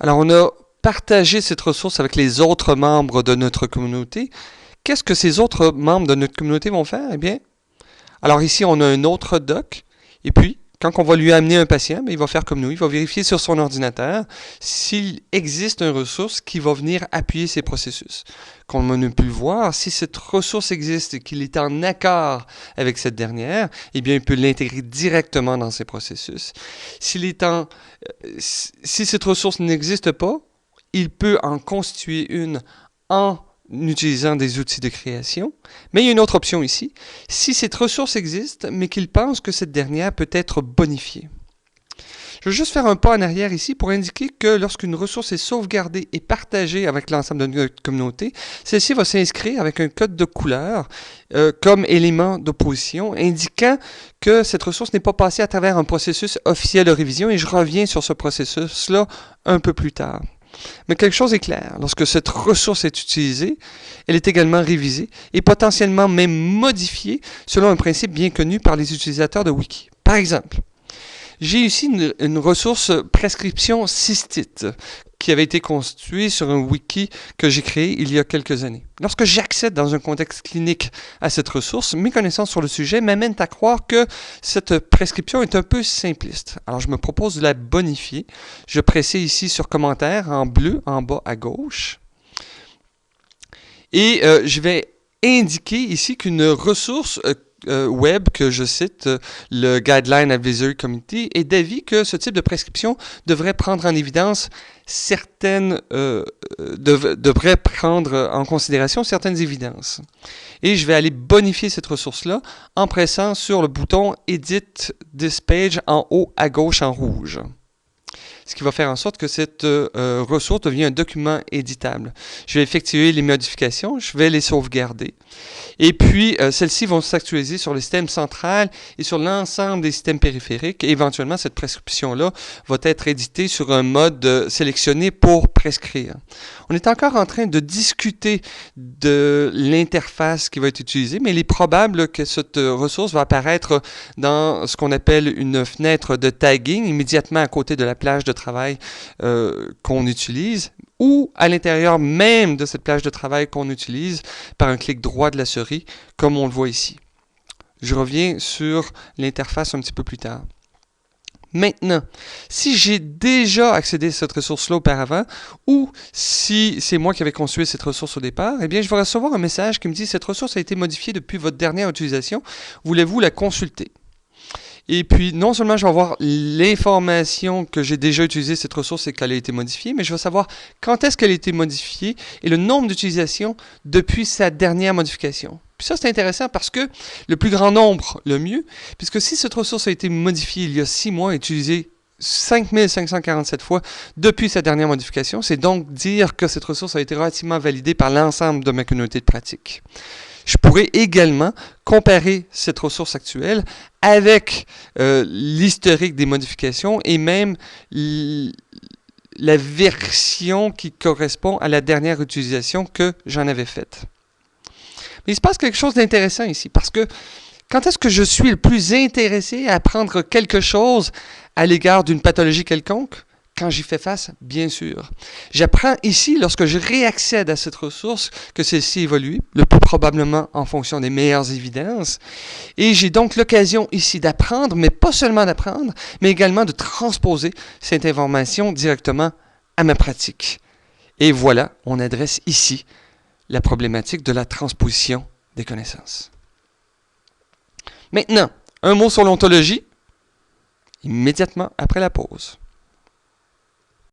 Alors, on a partagé cette ressource avec les autres membres de notre communauté. Qu'est-ce que ces autres membres de notre communauté vont faire? Eh bien, alors ici, on a un autre doc, et puis, quand on va lui amener un patient, il va faire comme nous, il va vérifier sur son ordinateur s'il existe une ressource qui va venir appuyer ces processus. Comme on a pu le voir, si cette ressource existe et qu'il est en accord avec cette dernière, eh bien, il peut l'intégrer directement dans ses processus. Si cette ressource n'existe pas, il peut en constituer une en utilisant des outils de création. Mais il y a une autre option ici. Si cette ressource existe, mais qu'il pense que cette dernière peut être bonifiée. Je vais juste faire un pas en arrière ici pour indiquer que lorsqu'une ressource est sauvegardée et partagée avec l'ensemble de notre communauté, celle-ci va s'inscrire avec un code de couleur comme élément d'opposition, indiquant que cette ressource n'est pas passée à travers un processus officiel de révision, et je reviens sur ce processus-là un peu plus tard. Mais quelque chose est clair, lorsque cette ressource est utilisée, elle est également révisée et potentiellement même modifiée selon un principe bien connu par les utilisateurs de Wiki. Par exemple, j'ai ici une ressource prescription cystite qui avait été constituée sur un wiki que j'ai créé il y a quelques années. Lorsque j'accède dans un contexte clinique à cette ressource, mes connaissances sur le sujet m'amènent à croire que cette prescription est un peu simpliste. Alors je me propose de la bonifier. Je presse ici sur commentaire en bleu en bas à gauche. Et je vais indiquer ici qu'une ressource web que je cite, le Guideline Advisory Committee, est d'avis que ce type de prescription devrait prendre en évidence devrait prendre en considération certaines évidences. Et je vais aller bonifier cette ressource-là en pressant sur le bouton Edit this page en haut à gauche en rouge. Ce qui va faire en sorte que cette ressource devient un document éditable. Je vais effectuer les modifications, je vais les sauvegarder. Et puis, celles-ci vont s'actualiser sur le système central et sur l'ensemble des systèmes périphériques. Et éventuellement, cette prescription-là va être éditée sur un mode sélectionné pour prescrire. On est encore en train de discuter de l'interface qui va être utilisée, mais il est probable que cette ressource va apparaître dans ce qu'on appelle une fenêtre de tagging, immédiatement à côté de la plage de travail qu'on utilise, ou à l'intérieur même de cette plage de travail qu'on utilise par un clic droit de la souris, comme on le voit ici. Je reviens sur l'interface un petit peu plus tard. Maintenant, si j'ai déjà accédé à cette ressource-là auparavant, ou si c'est moi qui avais construit cette ressource au départ, eh bien, je vais recevoir un message qui me dit « Cette ressource a été modifiée depuis votre dernière utilisation. Voulez-vous la consulter? » Et puis, non seulement je vais avoir l'information que j'ai déjà utilisé cette ressource et qu'elle a été modifiée, mais je vais savoir quand est-ce qu'elle a été modifiée et le nombre d'utilisations depuis sa dernière modification. Puis ça, c'est intéressant parce que le plus grand nombre, le mieux, puisque si cette ressource a été modifiée il y a 6 mois et utilisée 5547 fois depuis sa dernière modification, c'est donc dire que cette ressource a été relativement validée par l'ensemble de ma communauté de pratique. Je pourrais également comparer cette ressource actuelle avec l'historique des modifications et même la version qui correspond à la dernière utilisation que j'en avais faite. Mais il se passe quelque chose d'intéressant ici, parce que quand est-ce que je suis le plus intéressé à apprendre quelque chose à l'égard d'une pathologie quelconque? Quand j'y fais face, bien sûr. J'apprends ici, lorsque je réaccède à cette ressource, que celle-ci évolue, le plus probablement en fonction des meilleures évidences. Et j'ai donc l'occasion ici d'apprendre, mais pas seulement d'apprendre, mais également de transposer cette information directement à ma pratique. Et voilà, on adresse ici la problématique de la transposition des connaissances. Maintenant, un mot sur l'ontologie, immédiatement après la pause.